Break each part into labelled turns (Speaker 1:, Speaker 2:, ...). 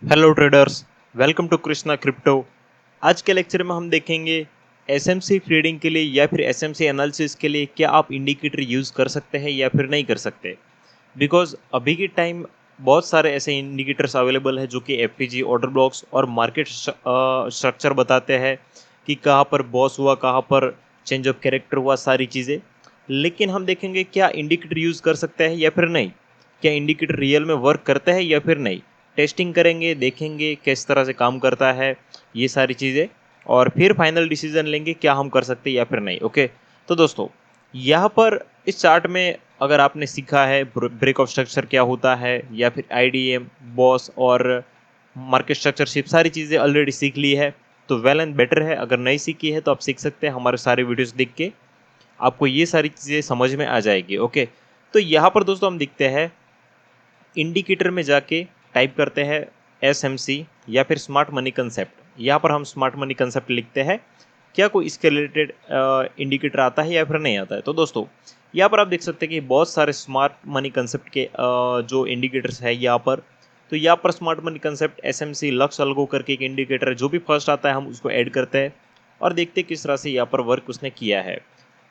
Speaker 1: Hello traders, welcome to Krishna crypto. आज के lecture में हम देखेंगे एसएमसी ट्रेडिंग के लिए या फिर एसएमसी एनालिसिस के लिए क्या आप इंडिकेटर यूज़ कर सकते हैं या फिर नहीं कर सकते। बिकॉज अभी के टाइम बहुत सारे ऐसे इंडिकेटर्स अवेलेबल है जो कि एफपीजी, ऑर्डर ब्लॉक्स और मार्केट स्ट्रक्चर बताते हैं कि कहाँ पर बॉस हुआ, कहाँ पर चेंज ऑफ कैरेक्टर हुआ, सारी चीज़ें। लेकिन हम देखेंगे क्या इंडिकेटर यूज़ कर सकते हैं या फिर नहीं, क्या इंडिकेटर रियल में वर्क करता है या फिर नहीं। टेस्टिंग करेंगे, देखेंगे किस तरह से काम करता है, ये सारी चीज़ें, और फिर फाइनल डिसीजन लेंगे क्या हम कर सकते हैं या फिर नहीं। ओके, तो दोस्तों यहाँ पर इस चार्ट में अगर आपने सीखा है ब्रेक ऑफ स्ट्रक्चर क्या होता है या फिर आईडीएम, बॉस और मार्केट स्ट्रक्चरशिप, सारी चीज़ें ऑलरेडी सीख ली है तो वेल एंड बेटर है। अगर नहीं सीखी है तो आप सीख सकते हैं, हमारे सारे वीडियोस देख के आपको ये सारी चीज़ें समझ में आ जाएगी। ओके, तो यहाँ पर दोस्तों हम दिखते हैं इंडिकेटर में जाके टाइप करते हैं एस एम सी या फिर स्मार्ट मनी कंसेप्ट। यहाँ पर हम स्मार्ट मनी कंसेप्ट लिखते हैं, क्या कोई इसके रिलेटेड इंडिकेटर आता है या फिर नहीं आता है। तो दोस्तों यहाँ पर आप देख सकते हैं कि बहुत सारे स्मार्ट मनी कंसेप्ट के जो इंडिकेटर्स है यहाँ पर। तो यहाँ पर smart money concept S M C LuxAlgo करके एक इंडिकेटर है, जो भी फर्स्ट आता है हम उसको ऐड करते हैं और देखते हैं किस तरह से यहाँ पर वर्क उसने किया है।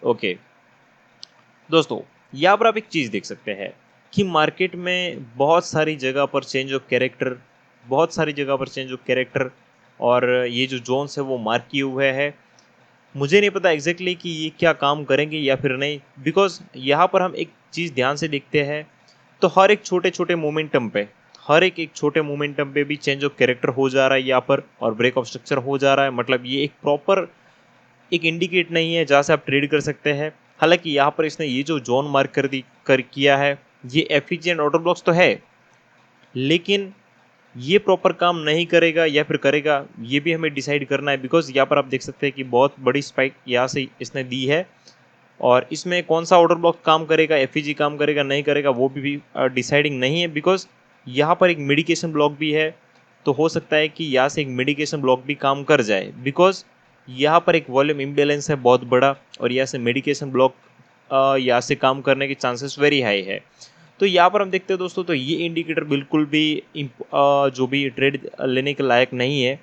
Speaker 1: ओके दोस्तों, यहाँ पर आप एक चीज़ देख सकते हैं कि मार्केट में बहुत सारी जगह पर चेंज ऑफ कैरेक्टर, बहुत सारी जगह पर चेंज ऑफ कैरेक्टर और ये जो जोन्स है वो मार्क किए हुए हैं। मुझे नहीं पता एग्जैक्टली कि ये क्या काम करेंगे या फिर नहीं, बिकॉज यहाँ पर हम एक चीज़ ध्यान से देखते हैं तो हर एक छोटे छोटे मोमेंटम पे, हर एक छोटे मोमेंटम पे भी चेंज ऑफ कैरेक्टर हो जा रहा है यहाँ पर और ब्रेक ऑफ स्ट्रक्चर हो जा रहा है। मतलब ये एक प्रॉपर एक इंडिकेट नहीं है जहाँ से आप ट्रेड कर सकते हैं। हालांकि यहाँ पर इसने ये जो जोन मार्क कर किया है, ये एफईजी एंड ऑर्डर ब्लॉक्स तो है, लेकिन ये प्रॉपर काम नहीं करेगा या फिर करेगा, ये भी हमें डिसाइड करना है। बिकॉज यहाँ पर आप देख सकते हैं कि बहुत बड़ी स्पाइक यहाँ से इसने दी है और इसमें कौन सा ऑर्डर ब्लॉक काम करेगा, एफईजी काम करेगा नहीं करेगा, वो भी डिसाइडिंग नहीं है। बिकॉज यहाँ पर एक मेडिकेशन ब्लॉक भी है, तो हो सकता है कि यहाँ से एक मेडिकेशन ब्लॉक भी काम कर जाए। बिकॉज यहाँ पर एक वॉल्यूम इम्बेलेंस है बहुत बड़ा और यहाँ से मेडिकेशन ब्लॉक यहाँ से काम करने के चांसेस वेरी हाई है। तो यहाँ पर हम देखते हैं दोस्तों, तो ये इंडिकेटर बिल्कुल भी जो भी ट्रेड लेने के लायक नहीं है।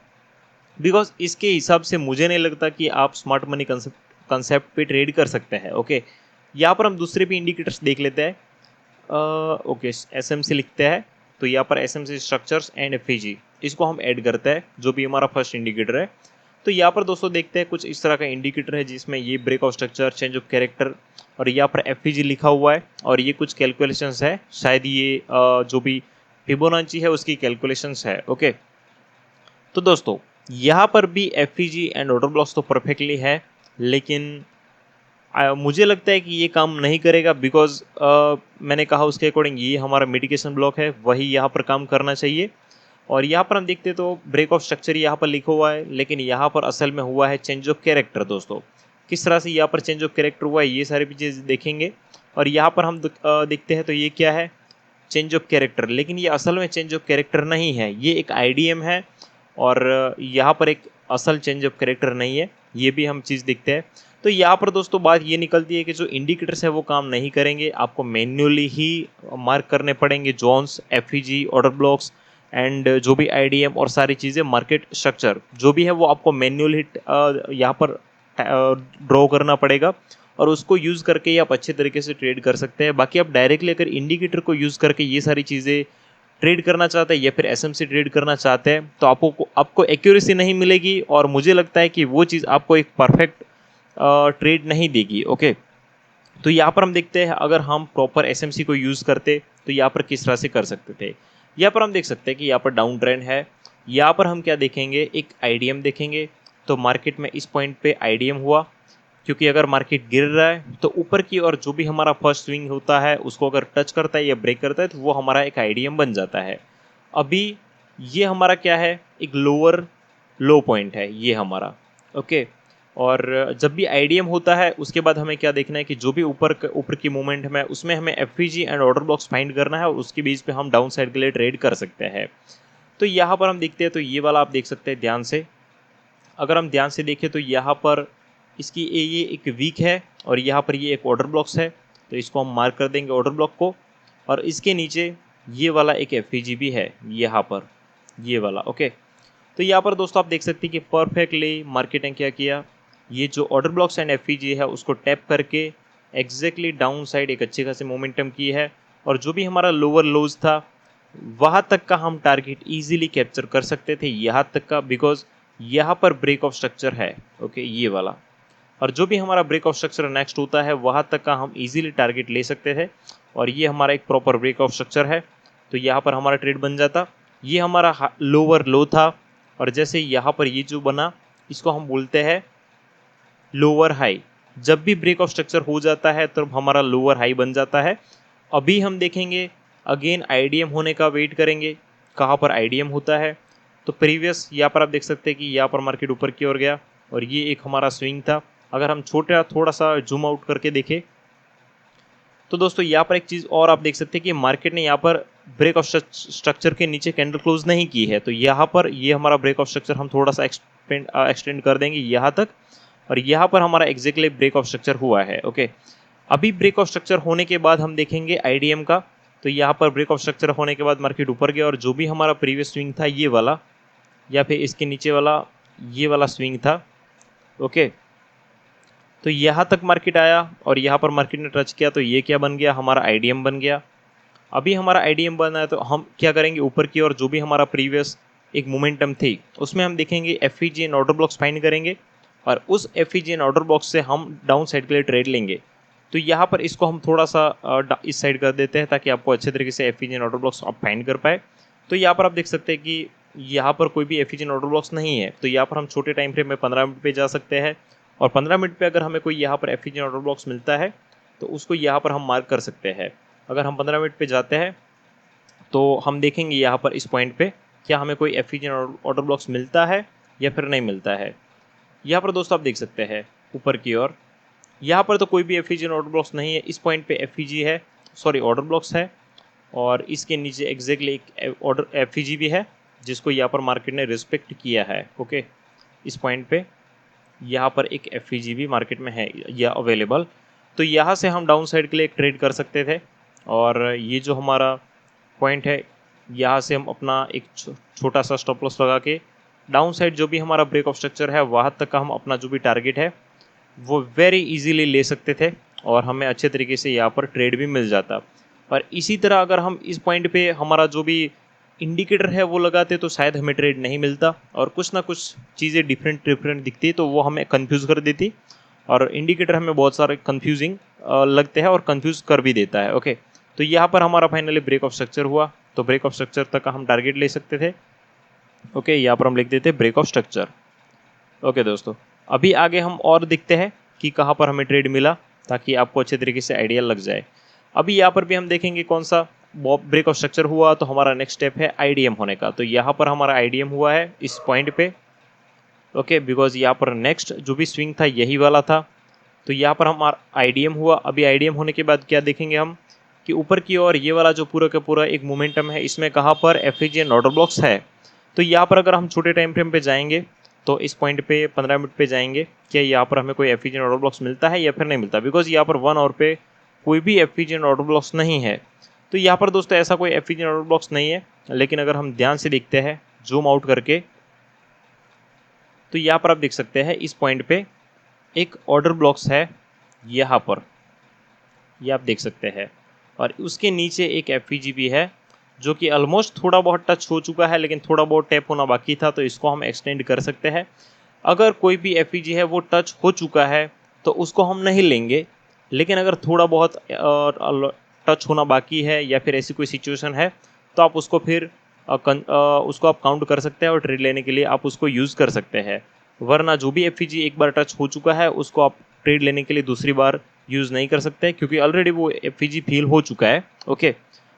Speaker 1: बिकॉज इसके हिसाब से मुझे नहीं लगता कि आप स्मार्ट मनी कंसेप्ट पे ट्रेड कर सकते हैं। ओके, यहाँ पर हम दूसरे भी इंडिकेटर्स देख लेते हैं। ओके, एसएमसी लिखते हैं तो यहाँ पर एसएमसी स्ट्रक्चर्स एंड एफईजी, इसको हम ऐड करते हैं जो भी हमारा फर्स्ट इंडिकेटर है। तो यहाँ पर दोस्तों देखते हैं कुछ इस तरह का इंडिकेटर है जिसमें ये break of structure, change of character और यहाँ पर एफईजी लिखा हुआ है और ये कुछ कैलकुलेशंस है, शायद ये जो भी फिबोनाची है उसकी कैलकुलेशंस है। ओके, तो दोस्तों यहाँ पर भी एफईजी एंड ऑर्डर ब्लॉक्स तो परफेक्टली है, लेकिन मुझे लगता है कि ये काम नहीं करेगा। बिकॉज मैंने कहा उसके अकॉर्डिंग ये हमारा मिटिगेशन ब्लॉक है, वही यहाँ पर काम करना चाहिए। और यहाँ पर हम देखते तो ब्रेक ऑफ स्ट्रक्चर यहाँ पर लिखा हुआ है, लेकिन यहाँ पर असल में हुआ है चेंज ऑफ कैरेक्टर। दोस्तों किस तरह से यहाँ पर चेंज ऑफ कैरेक्टर हुआ है ये सारी भी चीज़ देखेंगे। और यहाँ पर हम देखते हैं तो ये क्या है, चेंज ऑफ कैरेक्टर, लेकिन ये असल में चेंज ऑफ कैरेक्टर नहीं है, ये एक आईडीएम है और यहाँ पर एक असल चेंज ऑफ कैरेक्टर नहीं है, ये भी हम चीज़ देखते हैं। तो यहाँ पर दोस्तों बात ये निकलती है कि जो इंडिकेटर्स है वो काम नहीं करेंगे, आपको मैन्युअली ही मार्क करने पड़ेंगे zones, FEG, order blocks and जो भी आईडीएम और सारी चीज़ें, मार्केट स्ट्रक्चर जो भी है वो आपको मैन्युअली यहाँ पर ड्रॉ करना पड़ेगा और उसको यूज़ करके ही आप अच्छे तरीके से ट्रेड कर सकते हैं। बाकी आप डायरेक्टली अगर इंडिकेटर को यूज़ करके ये सारी चीज़ें ट्रेड करना चाहते हैं या फिर एसएमसी ट्रेड करना चाहते हैं तो आपको एक्यूरेसी नहीं मिलेगी और मुझे लगता है कि वो चीज़ आपको एक परफेक्ट ट्रेड नहीं देगी। ओके, तो यहाँ पर हम देखते हैं अगर हम प्रॉपर एसएमसी को यूज़ करते तो यहाँ पर किस तरह से कर सकते थे। यहाँ पर हम देख सकते हैं कि यहाँ पर डाउन ट्रेंड है, यहाँ पर हम क्या देखेंगे, एक आईडीएम देखेंगे। तो मार्केट में इस पॉइंट पे आईडीएम हुआ, क्योंकि अगर मार्केट गिर रहा है तो ऊपर की और जो भी हमारा फर्स्ट स्विंग होता है उसको अगर टच करता है या ब्रेक करता है तो वो हमारा एक आईडीएम बन जाता है। अभी ये हमारा क्या है, एक लोअर लो पॉइंट है ये हमारा। ओके, और जब भी आईडीएम होता है उसके बाद हमें क्या देखना है कि जो भी ऊपर की मूवमेंट है उसमें हमें FEG and order blocks find करना है और उसके बीच पे हम डाउन साइड के लिए ट्रेड कर सकते हैं। तो यहाँ पर हम देखते हैं तो ये वाला आप देख सकते हैं ध्यान से। अगर हम ध्यान से देखें तो यहाँ पर इसकी ये एक वीक है और यहाँ पर ये एक ऑर्डर ब्लॉक्स है, तो इसको हम मार्क कर देंगे ऑर्डर ब्लॉक को। और इसके नीचे ये वाला एक एफईजी भी है यहाँ पर, ये वाला। ओके, तो यहाँ पर दोस्तों आप देख सकते हैं कि परफेक्टली मार्केट ने क्या किया, ये जो ऑर्डर ब्लॉक्स एंड एफईजी है उसको टैप करके एग्जैक्टली डाउन साइड एक अच्छी खासी मोमेंटम की है, और जो भी हमारा लोअर लोज था वहाँ तक का हम टारगेट इजीली कैप्चर कर सकते थे, यहाँ तक का, बिकॉज यहाँ पर ब्रेक ऑफ स्ट्रक्चर है। ओके, ये वाला, और जो भी हमारा ब्रेक ऑफ स्ट्रक्चर नेक्स्ट होता है वहाँ तक का हम इजीली टारगेट ले सकते थे, और ये हमारा एक प्रॉपर ब्रेक ऑफ स्ट्रक्चर है, तो यहाँ पर हमारा ट्रेड बन जाता। ये हमारा लोअर लो था, और जैसे यहाँ पर ये जो बना इसको हम बोलते हैं लोअर हाई। जब भी ब्रेक ऑफ स्ट्रक्चर हो जाता है तब हमारा लोअर हाई बन जाता है। अभी हम देखेंगे अगेन आईडीएम होने का वेट करेंगे, कहाँ पर आईडीएम होता है। तो प्रीवियस यहाँ पर आप देख सकते हैं कि यहाँ पर मार्केट ऊपर की ओर गया और ये एक हमारा स्विंग था। अगर हम छोटा थोड़ा सा जूम आउट करके देखें तो दोस्तों यहाँ पर एक चीज़ और आप देख सकते हैं कि मार्केट ने यहाँ पर ब्रेक ऑफ स्ट्रक्चर के नीचे कैंडल क्लोज नहीं की है, तो यहाँ पर ये हमारा ब्रेक ऑफ स्ट्रक्चर हम थोड़ा सा एक्सटेंड कर देंगे यहाँ तक, और यहाँ पर हमारा एग्जैक्टली ब्रेक ऑफ स्ट्रक्चर हुआ है। ओके, अभी ब्रेक ऑफ स्ट्रक्चर होने के बाद हम देखेंगे आईडीएम का, तो यहाँ पर ब्रेक ऑफ स्ट्रक्चर होने के बाद मार्केट ऊपर गया और जो भी हमारा प्रीवियस स्विंग था ये वाला या फिर इसके नीचे वाला ये वाला स्विंग था। ओके, तो यहाँ तक मार्केट आया और यहाँ पर मार्केट ने टच किया, तो ये क्या बन गया, हमारा आईडीएम बन गया। अभी हमारा आईडीएम बना है तो हम क्या करेंगे, ऊपर की और जो भी हमारा प्रीवियस एक मोमेंटम थी उसमें हम देखेंगे FEG and order blocks find करेंगे, और उस एफईजी एंड ऑर्डर ब्लॉक्स से हम डाउन साइड के लिए ट्रेड लेंगे। तो यहाँ पर इसको हम थोड़ा सा इस साइड कर देते हैं ताकि आपको अच्छे तरीके से एफईजी एंड ऑर्डर ब्लॉक्स आप फाइंड कर पाए। तो यहाँ पर आप देख सकते हैं कि यहाँ पर कोई भी एफईजी एंड ऑर्डर ब्लॉक्स नहीं है, तो यहाँ पर हम छोटे टाइम फ्रेम में 15 मिनट पे जा सकते हैं, और 15 मिनट पे अगर हमें कोई यहाँ पर एफईजी एंड ऑर्डर ब्लॉक्स मिलता है तो उसको यहाँ पर हम मार्क कर सकते हैं। अगर हम 15 मिनट पे जाते हैं तो हम देखेंगे यहाँ पर इस पॉइंट पे क्या हमें कोई एफईजी एंड ऑर्डर ब्लॉक्स मिलता है या फिर नहीं मिलता है। यहाँ पर दोस्तों आप देख सकते हैं ऊपर की ओर यहाँ पर तो कोई भी एफईजी एंड ऑर्डर ब्लॉक्स नहीं है, इस पॉइंट पे एफईजी है, सॉरी ऑर्डर ब्लॉक्स है, और इसके नीचे एग्जैक्टली एक ऑर्डर एफईजी भी है जिसको यहाँ पर मार्केट ने रिस्पेक्ट किया है। ओके, इस पॉइंट पे यहाँ पर एक एफईजी भी मार्केट में है या अवेलेबल, तो यहाँ से हम डाउन साइड के लिए एक ट्रेड कर सकते थे, और ये जो हमारा पॉइंट है यहाँ से हम अपना एक छोटा सा स्टॉप लॉस लगा के डाउन साइड जो भी हमारा ब्रेक ऑफ स्ट्रक्चर है वहाँ तक का हम अपना जो भी टारगेट है वो वेरी इजीली ले सकते थे, और हमें अच्छे तरीके से यहाँ पर ट्रेड भी मिल जाता। और इसी तरह अगर हम इस पॉइंट पे हमारा जो भी इंडिकेटर है वो लगाते तो शायद हमें ट्रेड नहीं मिलता, और कुछ ना कुछ चीज़ें डिफरेंट दिखती तो वो हमें कंफ्यूज कर देती, और इंडिकेटर हमें बहुत सारे कंफ्यूजिंग लगते हैं और कंफ्यूज कर भी देता है। ओके, तो यहाँ पर हमारा फाइनली ब्रेक ऑफ स्ट्रक्चर हुआ, तो ब्रेक ऑफ स्ट्रक्चर तक का हम टारगेट ले सकते थे। ओके, यहाँ पर हम लिख देते ब्रेक ऑफ स्ट्रक्चर। ओके दोस्तों, अभी आगे हम और देखते हैं कि कहाँ पर हमें ट्रेड मिला ताकि आपको अच्छे तरीके से आइडिया लग जाए। अभी यहाँ पर भी हम देखेंगे कौन सा ब्रेक ऑफ स्ट्रक्चर हुआ, तो हमारा नेक्स्ट स्टेप है आईडीएम होने का। तो यहाँ पर हमारा आईडीएम हुआ है इस पॉइंट पे। ओके, बिकॉज यहाँ पर नेक्स्ट जो भी स्विंग था यही वाला था, तो यहाँ पर हमारा आईडीएम हुआ। अभी आईडीएम होने के बाद क्या देखेंगे हम कि ऊपर की ओर ये वाला जो पूरा का पूरा एक मोमेंटम है इसमें कहाँ पर एफईजी एंड ऑर्डर ब्लॉक्स है। तो यहाँ पर अगर हम छोटे टाइम फ्रेम पे जाएंगे तो इस पॉइंट पे 15 मिनट पे जाएंगे, क्या यहाँ पर हमें कोई एफईजी एंड ऑर्डर ब्लॉक्स मिलता है या फिर नहीं मिलता, बिकॉज यहाँ पर 1 आवर पे कोई भी एफईजी एंड ऑर्डर ब्लॉक्स नहीं है। तो यहाँ पर दोस्तों ऐसा कोई एफईजी एंड ऑर्डर ब्लॉक्स नहीं है, लेकिन अगर हम ध्यान से देखते हैं जूम आउट करके तो यहाँ पर आप देख सकते हैं इस पॉइंट पे एक ऑर्डर ब्लॉक्स है यहाँ पर, ये आप देख सकते हैं, और उसके नीचे एक एफईजी भी है जो कि ऑलमोस्ट थोड़ा बहुत टच हो चुका है लेकिन थोड़ा बहुत टैप होना बाकी था, तो इसको हम एक्सटेंड कर सकते हैं। अगर कोई भी एफईजी है वो टच हो चुका है तो उसको हम नहीं लेंगे, लेकिन अगर थोड़ा बहुत टच होना बाकी है या फिर ऐसी कोई सिचुएशन है तो आप उसको फिर उसको आप काउंट कर सकते हैं और ट्रेड लेने के लिए आप उसको यूज़ कर सकते हैं। वरना जो भी एफईजी एक बार टच हो चुका है उसको आप ट्रेड लेने के लिए दूसरी बार यूज़ नहीं कर सकते, क्योंकि ऑलरेडी वो एफईजी फील हो चुका है। ओके,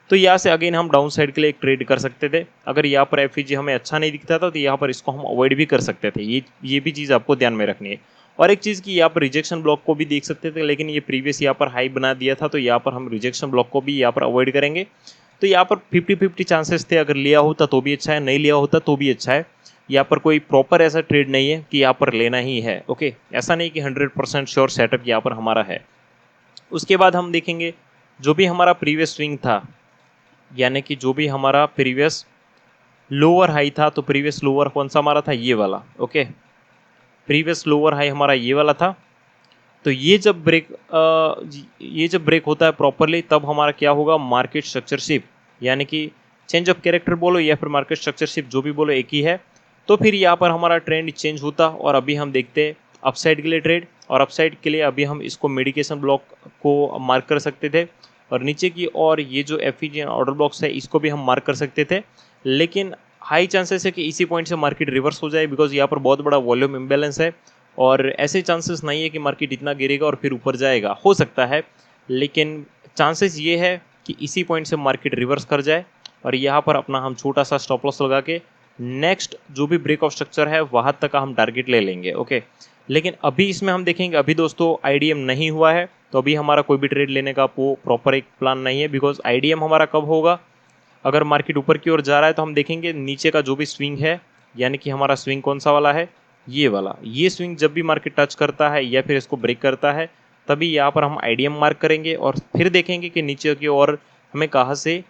Speaker 1: तो यहाँ से अगेन हम डाउन साइड के लिए एक ट्रेड कर सकते थे। अगर यहाँ पर एफईजी हमें अच्छा नहीं दिखता था तो यहाँ पर इसको हम अवॉइड भी कर सकते थे। ये भी चीज़ आपको ध्यान में रखनी है। और एक चीज़ कि यहाँ पर रिजेक्शन ब्लॉक को भी देख सकते थे, लेकिन ये प्रीवियस यहाँ पर हाई बना दिया था, तो यहाँ पर हम रिजेक्शन ब्लॉक को भी यहाँ पर अवॉइड करेंगे। तो यहाँ पर 50-50 चांसेस थे, अगर लिया होता तो भी अच्छा है, नहीं लिया होता तो भी अच्छा है। यहाँ पर कोई प्रॉपर ऐसा ट्रेड नहीं है कि यहाँ पर लेना ही है। ओके, ऐसा नहीं कि 100% श्योर सेटअप यहाँ पर हमारा है। उसके बाद हम देखेंगे जो भी हमारा प्रीवियस स्विंग था, यानी कि जो भी हमारा प्रीवियस लोअर हाई था, तो प्रीवियस लोअर कौन सा हमारा था, ये वाला। ओके, प्रीवियस लोअर हाई हमारा ये वाला था। तो ये जब ब्रेक होता है प्रॉपरली, तब हमारा क्या होगा, मार्केट स्ट्रक्चर शिफ्ट, यानी कि चेंज ऑफ कैरेक्टर बोलो या फिर मार्केट स्ट्रक्चर शिफ्ट, जो भी बोलो एक ही है। तो फिर यहाँ पर हमारा ट्रेंड चेंज होता और अभी हम देखते हैं अपसाइड के लिए ट्रेड, और अपसाइड के लिए अभी हम इसको मेडिकेशन ब्लॉक को मार्क कर सकते थे, और नीचे की और ये जो एफिशिएंट ऑर्डर ब्लॉक्स है इसको भी हम मार्क कर सकते थे। लेकिन हाई चांसेस है कि इसी पॉइंट से मार्केट रिवर्स हो जाए, बिकॉज यहाँ पर बहुत बड़ा वॉल्यूम इम्बैलेंस है, और ऐसे चांसेस नहीं है कि मार्केट इतना गिरेगा और फिर ऊपर जाएगा। हो सकता है, लेकिन चांसेस ये है कि इसी पॉइंट से मार्केट रिवर्स कर जाए, और यहाँ पर अपना हम छोटा सा स्टॉप लॉस लगा के नेक्स्ट जो भी ब्रेक ऑफ स्ट्रक्चर है वहाँ तक का हम टारगेट ले लेंगे। ओके, लेकिन अभी इसमें हम देखेंगे, अभी दोस्तों आईडीएम नहीं हुआ है, तो अभी हमारा कोई भी ट्रेड लेने का वो प्रॉपर एक प्लान नहीं है, बिकॉज आईडीएम हमारा कब होगा, अगर मार्केट ऊपर की ओर जा रहा है तो हम देखेंगे नीचे का जो भी स्विंग है, यानी कि हमारा स्विंग कौन सा वाला है, ये वाला। ये स्विंग जब भी मार्केट टच करता है या फिर इसको ब्रेक करता है, तभी यहाँ पर हम आईडीएम मार्क करेंगे और फिर देखेंगे कि नीचे की ओर हमें कहाँ से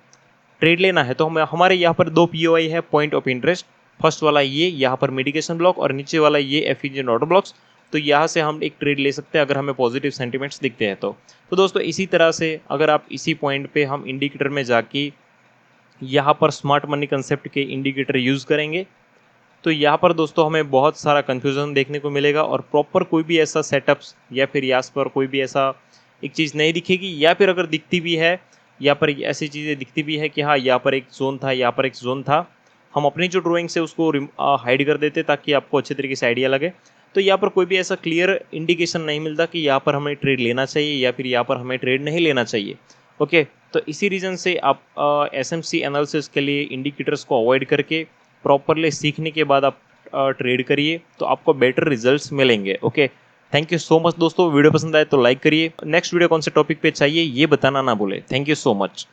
Speaker 1: ट्रेड लेना है। तो हमारे यहाँ पर दो पीओआई है, पॉइंट ऑफ इंटरेस्ट। फर्स्ट वाला ये यहाँ पर मेडिकेशन ब्लॉक, और नीचे वाला ये एफिशिएंट ऑर्डर ब्लॉक्स। तो यहाँ से हम एक ट्रेड ले सकते हैं अगर हमें पॉजिटिव सेंटिमेंट्स दिखते हैं तो दोस्तों इसी तरह से अगर आप इसी पॉइंट पे हम इंडिकेटर में जाके यहाँ पर स्मार्ट मनी कंसेप्ट के इंडिकेटर यूज़ करेंगे, तो यहाँ पर दोस्तों हमें बहुत सारा कन्फ्यूज़न देखने को मिलेगा, और प्रॉपर कोई भी ऐसा सेटअप्स या फिर यहाँ पर कोई भी ऐसा एक चीज़ नहीं दिखेगी, या फिर अगर दिखती भी है, यहाँ पर ऐसी चीज़ें दिखती भी है कि हाँ यहाँ पर एक जोन था, यहाँ पर एक जोन था, हम अपनी जो ड्राइंग से उसको हाइड कर देते ताकि आपको अच्छे तरीके से आइडिया लगे। तो यहाँ पर कोई भी ऐसा क्लियर इंडिकेशन नहीं मिलता कि यहाँ पर हमें ट्रेड लेना चाहिए या फिर यहाँ पर हमें ट्रेड नहीं लेना चाहिए। ओके, तो इसी रीज़न से आप एसएमसी एनालिसिस के लिए इंडिकेटर्स को अवॉइड करके प्रॉपरली सीखने के बाद आप ट्रेड करिए, तो आपको बेटर रिजल्ट्स मिलेंगे। Okay, thank you so much दोस्तों। वीडियो पसंद आए तो लाइक करिए। नेक्स्ट वीडियो कौन से टॉपिक पे चाहिए ये बताना ना भूले। Thank you so much.